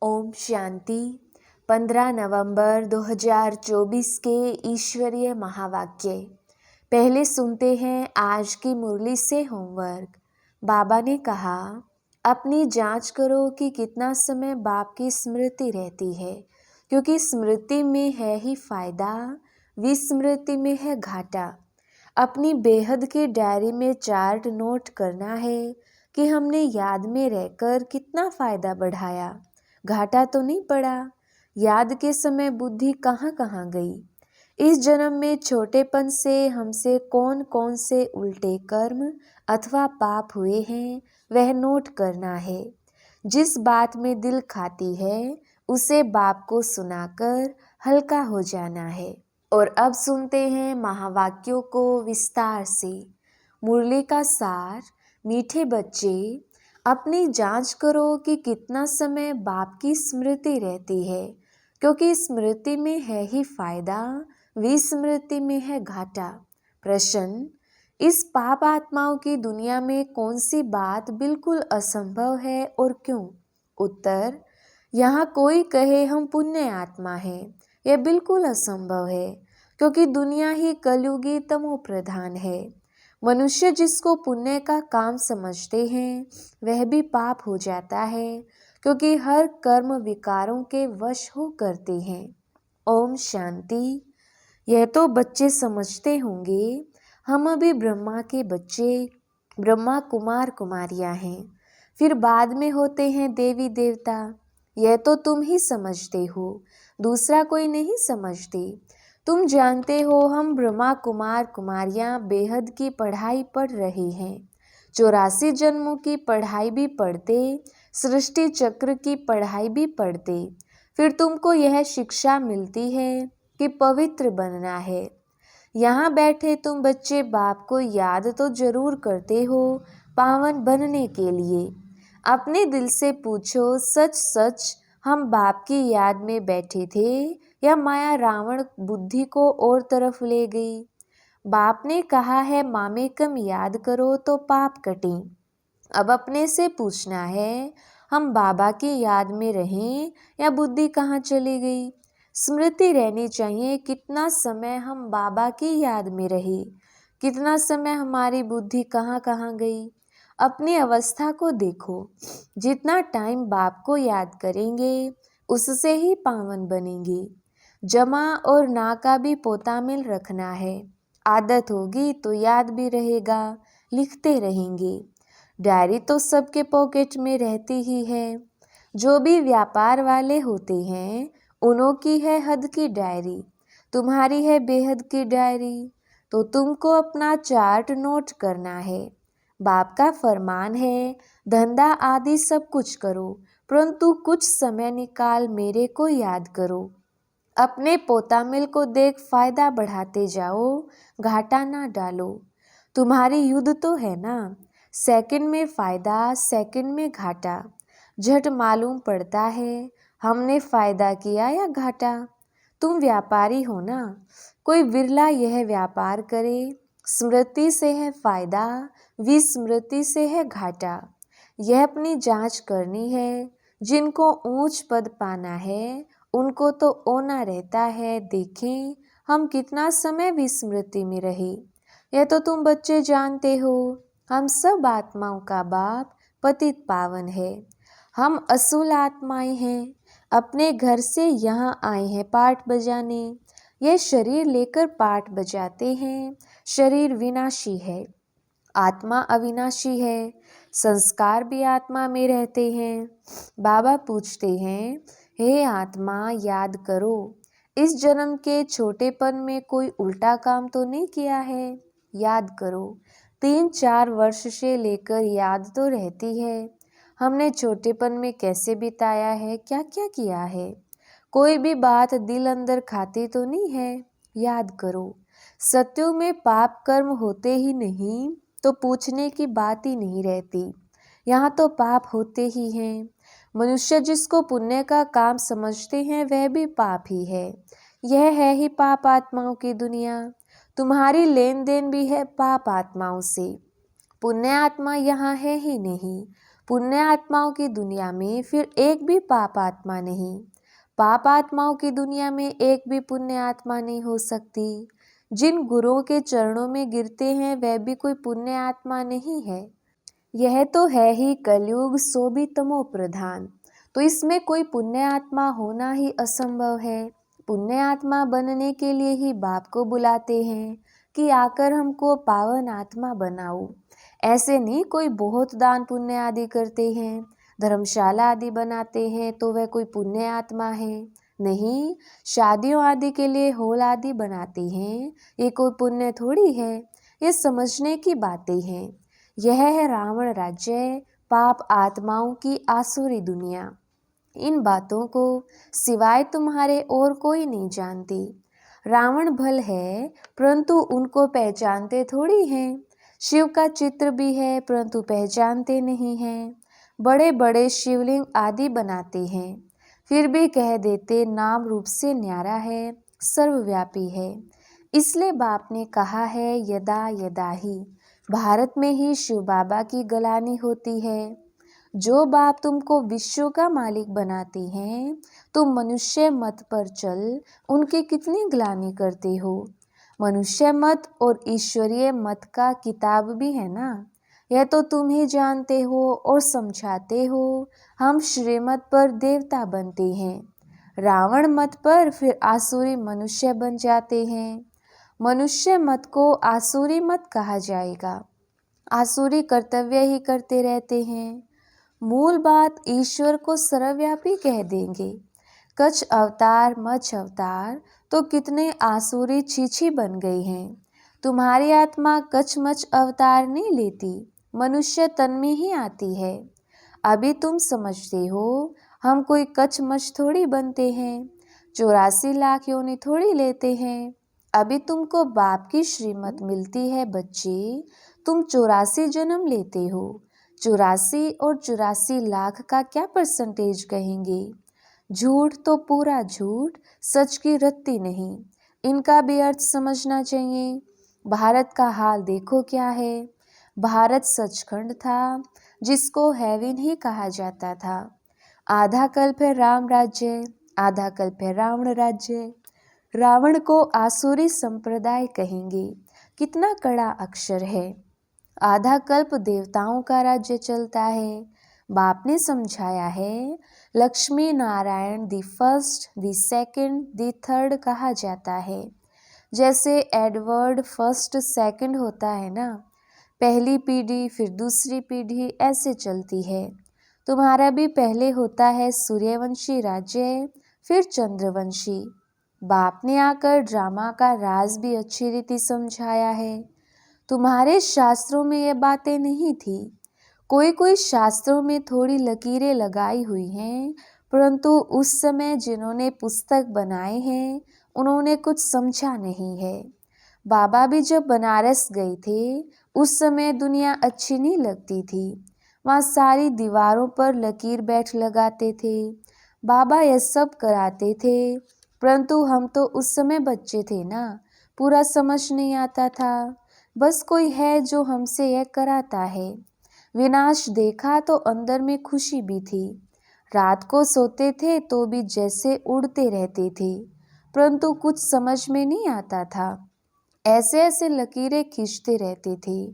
ओम शांति। 15 नवंबर 2024 के ईश्वरीय महावाक्य। पहले सुनते हैं आज की मुरली से होमवर्क। बाबा ने कहा, अपनी जांच करो कि कितना समय बाप की स्मृति रहती है, क्योंकि स्मृति में है ही फायदा, विस्मृति में है घाटा। अपनी बेहद की डायरी में चार्ट नोट करना है कि हमने याद में रहकर कितना फायदा बढ़ाया, घाटा तो नहीं पड़ा। याद के समय बुद्धि कहाँ कहाँ गई। इस जन्म में छोटेपन से हमसे कौन कौन से उल्टे कर्म अथवा पाप हुए हैं वह नोट करना है। जिस बात में दिल खाती है उसे बाप को सुनाकर हल्का हो जाना है। और अब सुनते हैं महावाक्यों को विस्तार से। मुरली का सार। मीठे बच्चे, अपनी जांच करो कि कितना समय बाप की स्मृति रहती है, क्योंकि स्मृति में है ही फायदा, विस्मृति में है घाटा। प्रश्न, इस पाप आत्माओं की दुनिया में कौन सी बात बिल्कुल असंभव है और क्यों? उत्तर, यहाँ कोई कहे हम पुण्य आत्मा है, यह बिल्कुल असंभव है, क्योंकि दुनिया ही कलयुगी तमो प्रधान है। मनुष्य जिसको पुण्य का काम समझते हैं वह भी पाप हो जाता है, क्योंकि हर कर्म विकारों के वश हो करते हैं। ओम शांति। यह तो बच्चे समझते होंगे, हम अभी ब्रह्मा के बच्चे, ब्रह्मा कुमार कुमारियां हैं, फिर बाद में होते हैं देवी देवता। यह तो तुम ही समझते हो, दूसरा कोई नहीं समझते। तुम जानते हो हम ब्रह्मा कुमार कुमारियां बेहद की पढ़ाई पढ़ रहे हैं, 84 जन्मों की पढ़ाई भी पढ़ते, सृष्टि चक्र की पढ़ाई भी पढ़ते, फिर तुमको यह शिक्षा मिलती है कि पवित्र बनना है। यहाँ बैठे तुम बच्चे बाप को याद तो जरूर करते हो पावन बनने के लिए। अपने दिल से पूछो, सच सच हम बाप की याद में बैठे थे या माया रावण बुद्धि को और तरफ ले गई? बाप ने कहा है मामेकम याद करो तो पाप कटे। अब अपने से पूछना है, हम बाबा की याद में रहें या बुद्धि कहाँ चली गई? स्मृति रहनी चाहिए कितना समय हम बाबा की याद में रहे, कितना समय हमारी बुद्धि कहाँ कहाँ गई। अपनी अवस्था को देखो, जितना टाइम बाप को याद करेंगे उससे ही पावन बनेंगे। जमा और ना का भी पोतामिल रखना है, आदत होगी तो याद भी रहेगा, लिखते रहेंगे। डायरी तो सबके पॉकेट में रहती ही है। जो भी व्यापार वाले होते हैं उन्हों की है हद की डायरी, तुम्हारी है बेहद की डायरी। तो तुमको अपना चार्ट नोट करना है। बाप का फरमान है, धंधा आदि सब कुछ करो, परंतु कुछ समय निकाल मेरे को याद करो। अपने पोतामिल को देख फायदा बढ़ाते जाओ, घाटा ना डालो। तुम्हारी युद्ध तो है ना, सेकंड में फायदा, सेकंड में घाटा। झट मालूम पड़ता है हमने फायदा किया या घाटा। तुम व्यापारी हो ना, कोई विरला यह व्यापार करे। स्मृति से है फायदा, विस्मृति से है घाटा। यह अपनी जांच करनी है। जिनको ऊंच पद पाना है उनको तो ओना रहता है। देखें हम कितना समय विस्मृति में रहे। यह तो तुम बच्चे जानते हो, हम सब आत्माओं का बाप पतित पावन है। हम असूल आत्माएं हैं, अपने घर से यहाँ आए हैं पाठ बजाने। यह शरीर लेकर पाठ बजाते हैं। शरीर विनाशी है, आत्मा अविनाशी है। संस्कार भी आत्मा में रहते हैं। बाबा पूछते हैं, हे आत्मा याद करो, इस जन्म के छोटेपन में कोई उल्टा काम तो नहीं किया है? याद करो। 3-4 वर्ष से लेकर याद तो रहती है, हमने छोटेपन में कैसे बिताया है, क्या क्या किया है। कोई भी बात दिल अंदर खाती तो नहीं है? याद करो। सत्यों में पाप कर्म होते ही नहीं तो पूछने की बात ही नहीं रहती। यहाँ तो पाप होते ही हैं। मनुष्य जिसको पुण्य का काम समझते हैं वह भी पाप ही है। यह है ही पाप आत्माओं की दुनिया। तुम्हारी लेन देन भी है पाप आत्माओं से। पुण्य आत्मा यहाँ है ही नहीं। पुण्य आत्माओं की दुनिया में फिर एक भी पाप आत्मा नहीं, पाप आत्माओं की दुनिया में एक भी पुण्य आत्मा नहीं हो सकती। जिन गुरुओं के चरणों में गिरते हैं वह भी कोई पुण्य आत्मा नहीं है। यह तो है ही कलयुग, सो भी तमो प्रधान, तो इसमें कोई पुण्य आत्मा होना ही असंभव है। पुण्य आत्मा बनने के लिए ही बाप को बुलाते हैं कि आकर हमको पावन आत्मा बनाओ। ऐसे नहीं कोई बहुत दान पुण्य आदि करते हैं, धर्मशाला आदि बनाते हैं तो वह कोई पुण्य आत्मा है? नहीं। शादियों आदि के लिए हॉल आदि बनाते हैं, ये कोई पुण्य थोड़ी है। ये समझने की बातें हैं। यह है रावण राज्य, पाप आत्माओं की आसुरी दुनिया। इन बातों को सिवाय तुम्हारे और कोई नहीं जानती। रावण भल है परंतु उनको पहचानते थोड़ी हैं। शिव का चित्र भी है परंतु पहचानते नहीं हैं। बड़े बड़े शिवलिंग आदि बनाते हैं, फिर भी कह देते नाम रूप से न्यारा है, सर्वव्यापी है। इसलिए बाप ने कहा है यदा यदा ही, भारत में ही शिव बाबा की गलानी होती है। जो बाप तुमको विश्व का मालिक बनाते हैं, तुम मनुष्य मत पर चल उनकी कितनी ग्लानि करते हो। मनुष्य मत और ईश्वरीय मत का किताब भी है ना, यह तो तुम ही जानते हो और समझाते हो। हम श्रीमत पर देवता बनते हैं, रावण मत पर फिर आसुरी मनुष्य बन जाते हैं। मनुष्य मत को आसुरी मत कहा जाएगा, आसुरी कर्तव्य ही करते रहते हैं। मूल बात ईश्वर को सर्वव्यापी कह देंगे। कछ अवतार मछ अवतार तो कितने आसुरी छीछी बन गए हैं। तुम्हारी आत्मा कछ मछ अवतार नहीं लेती, मनुष्य तन में ही आती है। अभी तुम समझते हो हम कोई कछ मछ थोड़ी बनते हैं, 84 लाख योनि थोड़ी लेते हैं। अभी तुमको बाप की श्रीमत मिलती है बच्चे, तुम 84 जन्म लेते हो। 84 और 84 लाख का क्या परसेंटेज कहेंगे? झूठ तो पूरा झूठ, सच की रत्ती नहीं। इनका भी अर्थ समझना चाहिए। भारत का हाल देखो क्या है। भारत सचखंड था जिसको हेवन ही कहा जाता था। आधा कल्प है राम राज्य, आधा कल्प है रावण राज्य। रावण को आसुरी संप्रदाय कहेंगे, कितना कड़ा अक्षर है। आधा कल्प देवताओं का राज्य चलता है। बाप ने समझाया है Lakshmi Narayan the first the second the third कहा जाता है। जैसे एडवर्ड फर्स्ट सेकंड होता है ना, पहली पीढ़ी फिर दूसरी पीढ़ी ऐसे चलती है। तुम्हारा भी पहले होता है सूर्यवंशी राज्य, फिर चंद्रवंशी। बाप ने आकर ड्रामा का राज भी अच्छी रीति समझाया है। तुम्हारे शास्त्रों में ये बातें नहीं थी। कोई कोई शास्त्रों में थोड़ी लकीरें लगाई हुई हैं, परंतु उस समय जिन्होंने पुस्तक बनाए हैं उन्होंने कुछ समझा नहीं है। बाबा भी जब बनारस गए थे उस समय दुनिया अच्छी नहीं लगती थी। वहाँ सारी दीवारों पर लकीर बैठ लगाते थे। बाबा यह सब कराते थे, परंतु हम तो उस समय बच्चे थे ना, पूरा समझ नहीं आता था। बस कोई है जो हमसे यह कराता है। विनाश देखा तो अंदर में खुशी भी थी। रात को सोते थे तो भी जैसे उड़ते रहते थे, परंतु कुछ समझ में नहीं आता था। ऐसे ऐसे लकीरें खींचते रहते थे।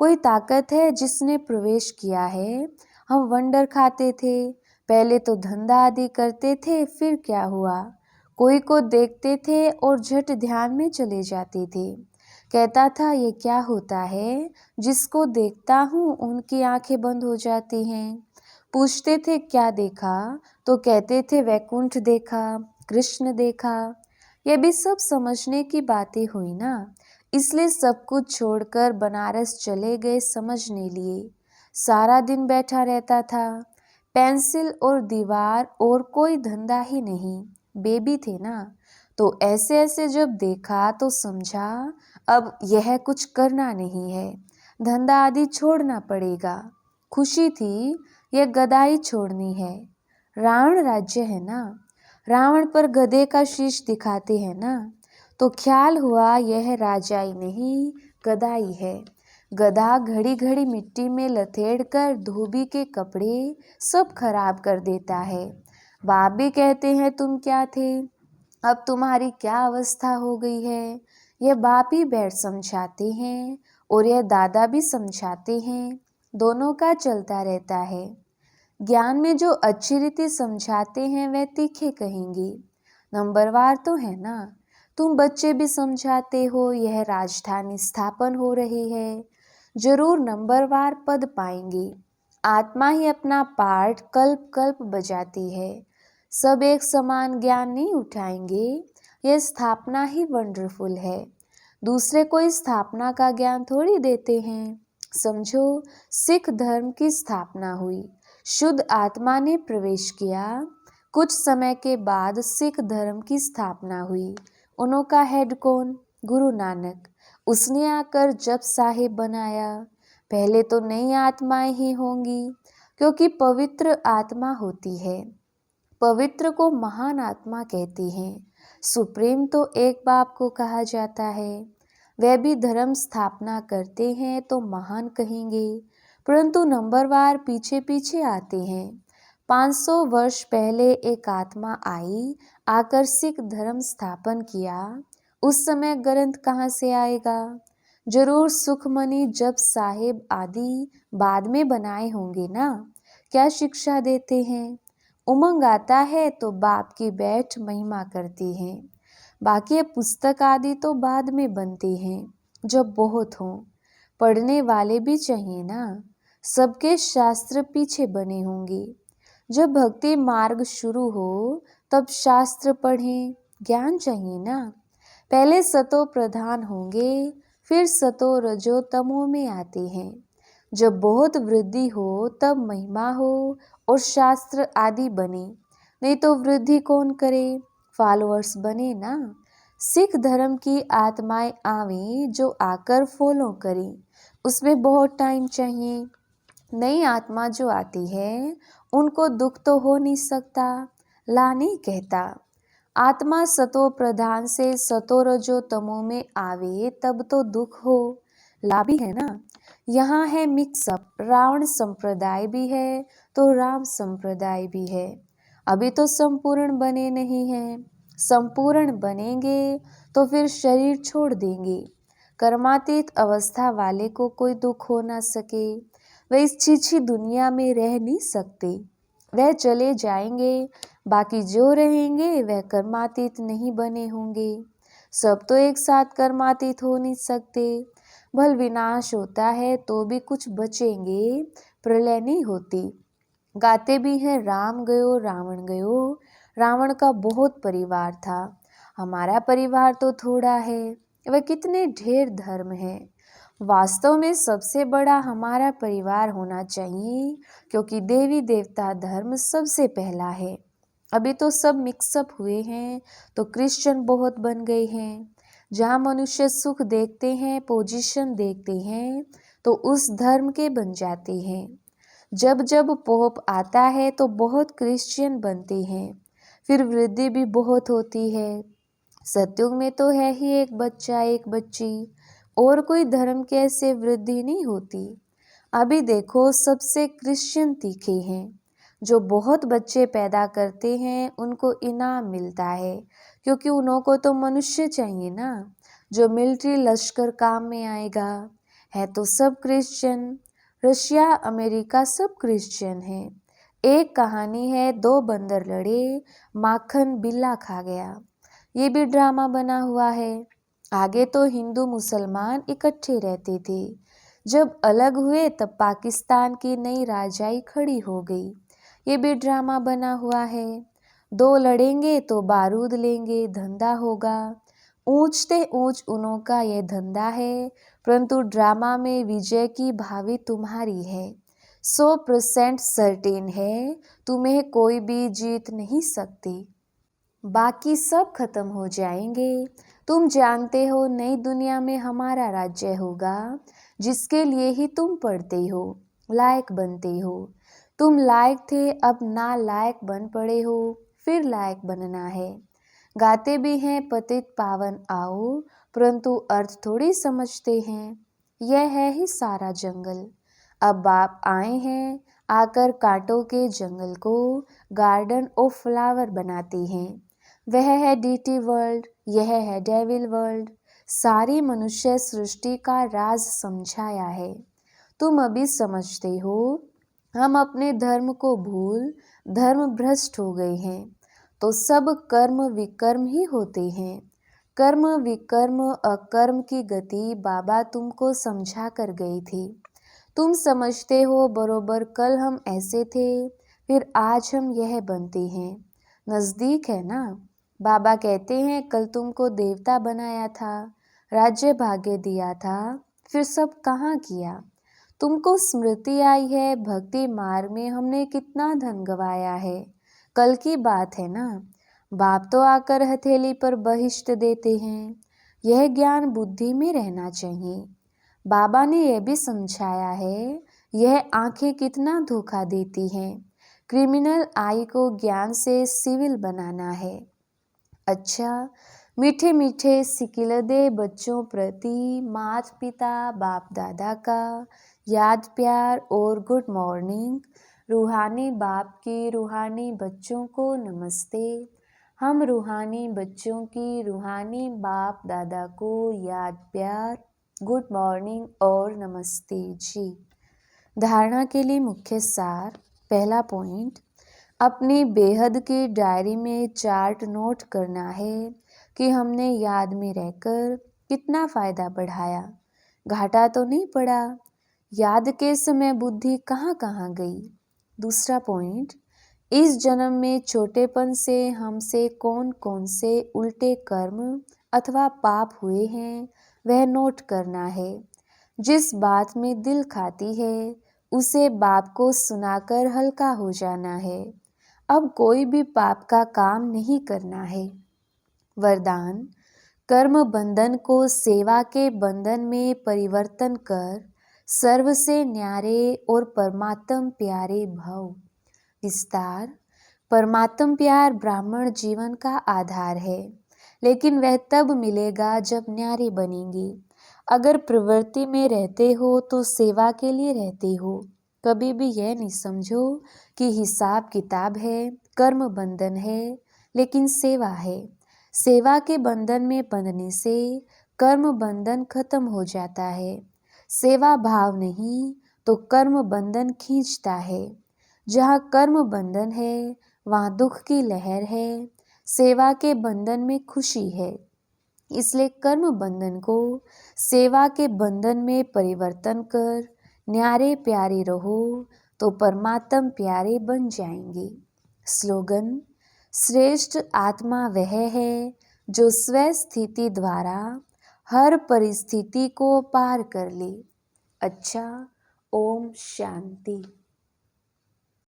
कोई ताकत है जिसने प्रवेश किया है। हम वंडर खाते थे, पहले तो धंधा आदि करते थे, फिर क्या हुआ? कोई को देखते थे और झट ध्यान में चले जाते थे। कहता था ये क्या होता है? जिसको देखता हूँ उनकी आंखें बंद हो जाती हैं। पूछते थे क्या देखा? तो कहते थे वैकुंठ देखा, कृष्ण देखा। ये भी सब समझने की बातें हुई ना, इसलिए सब कुछ छोड़कर बनारस चले गए समझने लिए। सारा दिन बैठा रहता था, पेंसिल और दीवार और कोई धंधा ही नहीं, बेबी थे ना। तो ऐसे ऐसे जब देखा तो समझा अब यह कुछ करना नहीं है, धंधा आदि छोड़ना पड़ेगा। खुशी थी यह गदाई छोड़नी है। रावण राज्य है ना, रावण पर गधे का शीश दिखाते हैं ना, तो ख्याल हुआ यह राजाई नहीं गदाई है। गधा घड़ी घड़ी मिट्टी में लथेड़ कर धोबी के कपड़े सब खराब कर देता है। बाप भी कहते हैं तुम क्या थे, अब तुम्हारी क्या अवस्था हो गई है। यह बाप ही बैठ समझाते हैं और यह दादा भी समझाते हैं, दोनों का चलता रहता है। ज्ञान में जो अच्छी रीति समझाते हैं वह तीखे कहेंगे, नंबरवार तो है ना। तुम बच्चे भी समझाते हो यह राजधानी स्थापन हो रही है, जरूर नंबरवार पद पाएंगे। आत्मा ही अपना पाठ कल्प कल्प बजाती है, सब एक समान ज्ञान नहीं उठाएंगे। यह स्थापना ही वंडरफुल है, दूसरे को इस स्थापना का ज्ञान थोड़ी देते हैं। समझो, सिख धर्म की स्थापना हुई, शुद्ध आत्मा ने प्रवेश किया, कुछ समय के बाद सिख धर्म की स्थापना हुई। उन्हों का हेड कौन? गुरु नानक। उसने आकर जप साहिब बनाया। पहले तो नई आत्माएं ही होंगी, क्योंकि पवित्र आत्मा होती है। पवित्र को महान आत्मा कहते हैं। सुप्रीम तो एक बाप को कहा जाता है। वह भी धर्म स्थापना करते हैं तो महान कहेंगे, परंतु नंबरवार पीछे पीछे आते हैं। 500 वर्ष पहले एक आत्मा आई, आकर सिख धर्म स्थापन किया। उस समय ग्रंथ कहाँ से आएगा? जरूर सुखमणि जप साहिब आदि बाद में बनाए होंगे ना। क्या शिक्षा देते हैं? उमंग आता है तो बाप की बैठ महिमा करती हैं। बाकी ये पुस्तक आदि तो बाद में बनते हैं, जब बहुत हों। पढ़ने वाले भी चाहिए ना, सबके शास्त्र पीछे बने होंगे। जब भक्ति मार्ग शुरू हो तब शास्त्र पढ़ें, ज्ञान चाहिए ना। पहले सतो प्रधान होंगे, फिर सतो रजो तमो में आते हैं। जब बहुत वृद्धि हो तब महिमा हो और शास्त्र आदि बने, नहीं तो वृद्धि कौन करे? फॉलोअर्स बने ना। सिख धर्म की आत्माएं आवे जो आकर फॉलो करें, उसमें बहुत टाइम चाहिए। नई आत्मा जो आती है उनको दुख तो हो नहीं सकता, ला नहीं कहता। आत्मा सतो प्रधान से सतो रजो तमो में आवे तब तो दुख हो, ला भी है ना। यहाँ है मिक्सअप, रावण संप्रदाय भी है तो राम संप्रदाय भी है। अभी तो संपूर्ण बने नहीं हैं, संपूर्ण बनेंगे तो फिर शरीर छोड़ देंगे। कर्मातीत अवस्था वाले को कोई दुख हो ना सके, वह इस छीछी दुनिया में रह नहीं सकते। वह चले जाएंगे, बाकी जो रहेंगे वह कर्मातीत नहीं बने होंगे। सब तो एक साथ कर्मातीत हो नहीं सकते। भल विनाश होता है तो भी कुछ बचेंगे, प्रलय नहीं होती। गाते भी हैं राम गयो रावण गयो। रावण का बहुत परिवार था, हमारा परिवार तो थोड़ा है, वह कितने ढेर धर्म हैं। वास्तव में सबसे बड़ा हमारा परिवार होना चाहिए, क्योंकि देवी देवता धर्म सबसे पहला है। अभी तो सब मिक्सअप हुए हैं तो क्रिश्चियन बहुत बन गए हैं। जहाँ मनुष्य सुख देखते हैं, पोजीशन देखते हैं, तो उस धर्म के बन जाते हैं। जब जब पोप आता है तो बहुत क्रिश्चियन बनते हैं, फिर वृद्धि भी बहुत होती है। सतयुग में तो है ही एक बच्चा एक बच्ची, और कोई धर्म के ऐसे वृद्धि नहीं होती। अभी देखो सबसे क्रिश्चियन तीखे हैं। जो बहुत बच्चे पैदा करते हैं उनको इनाम मिलता है, क्योंकि उन्हों को तो मनुष्य चाहिए ना, जो मिलिट्री लश्कर काम में आएगा। है तो सब क्रिश्चियन, रशिया अमेरिका सब क्रिश्चियन है। एक कहानी है, 2 बंदर लड़े, माखन बिल्ला खा गया। ये भी ड्रामा बना हुआ है। आगे तो हिंदू मुसलमान इकट्ठे रहते थे, जब अलग हुए तब पाकिस्तान की नई राजाई खड़ी हो गई। ये भी ड्रामा बना हुआ है। 2 लड़ेंगे तो बारूद लेंगे, धंधा होगा। ऊंचते ऊंच उनों का यह धंधा है, परंतु ड्रामा में विजय की भावी तुम्हारी है। 100% सर्टेन है, तुम्हें कोई भी जीत नहीं सकती। बाकी सब खत्म हो जाएंगे। तुम जानते हो नई दुनिया में हमारा राज्य होगा, जिसके लिए ही तुम पढ़ते हो, लायक बनते हो। तुम लायक थे, अब ना लायक बन पड़े हो, फिर लायक बनना है। गाते भी हैं पतित पावन आओ, परंतु अर्थ थोड़ी समझते हैं। यह है ही सारा जंगल। अब बाप आए हैं, आकर कांटों के जंगल को गार्डन ऑफ फ्लावर बनाते हैं। वह है डीटी वर्ल्ड, यह है डेविल वर्ल्ड। सारी मनुष्य सृष्टि का राज समझाया है। तुम अभी समझते हो, हम अपने धर्म को भूल धर्म भ्रष्ट हो गए हैं। तो सब कर्म विकर्म ही होते हैं। कर्म विकर्म अकर्म की गति बाबा तुमको समझा कर गई थी। तुम समझते हो बरोबर कल हम ऐसे थे, फिर आज हम यह बनते हैं। नज़दीक है ना। बाबा कहते हैं कल तुमको देवता बनाया था, राज्य भाग्य दिया था, फिर सब कहाँ किया। तुमको स्मृति आई है भक्ति मार्ग में हमने कितना धन गवाया है। कल की बात है ना। बाप तो आकर हथेली पर बहिष्ट देते हैं। यह ज्ञान बुद्धि में रहना चाहिए। बाबा ने यह भी समझाया है, यह आंखें कितना धोखा देती हैं। क्रिमिनल आई को ज्ञान से सिविल बनाना है। अच्छा, मीठे मीठे सिकिलदे बच्चों प्रति माता पिता बाप दादा का याद प्यार और गुड मॉर्निंग। रूहानी बाप की रूहानी बच्चों को नमस्ते। हम रूहानी बच्चों की रूहानी बाप दादा को याद प्यार, गुड मॉर्निंग और नमस्ते जी। धारणा के लिए मुख्य सार। पहला पॉइंट, अपनी बेहद की डायरी में चार्ट नोट करना है कि हमने याद में रहकर कितना फ़ायदा बढ़ाया, घाटा तो नहीं पड़ा। याद के समय बुद्धि कहाँ कहाँ गई। दूसरा पॉइंट, इस जन्म में छोटेपन से हमसे कौन कौन से उल्टे कर्म अथवा पाप हुए हैं वह नोट करना है। जिस बात में दिल खाती है उसे बाप को सुनाकर हल्का हो जाना है। अब कोई भी पाप का काम नहीं करना है। वरदान, कर्म बंधन को सेवा के बंधन में परिवर्तन कर सर्व से न्यारे और परमात्म प्यारे भव। विस्तार, परमात्म प्यार ब्राह्मण जीवन का आधार है, लेकिन वह तब मिलेगा जब न्यारे बनेंगे। अगर प्रवृत्ति में रहते हो तो सेवा के लिए रहते हो। कभी भी यह नहीं समझो कि हिसाब किताब है, कर्म बंधन है, लेकिन सेवा है। सेवा के बंधन में बंधने से कर्म बंधन खत्म हो जाता है। सेवा भाव नहीं तो कर्म बंधन खींचता है। जहाँ कर्म बंधन है वहाँ दुख की लहर है। सेवा के बंधन में खुशी है। इसलिए कर्म बंधन को सेवा के बंधन में परिवर्तन कर न्यारे प्यारे रहो तो परमात्म प्यारे बन जाएंगे। स्लोगन, श्रेष्ठ आत्मा वह है जो स्व स्थिति द्वारा हर परिस्थिति को पार कर ले। अच्छा, ओम शांति।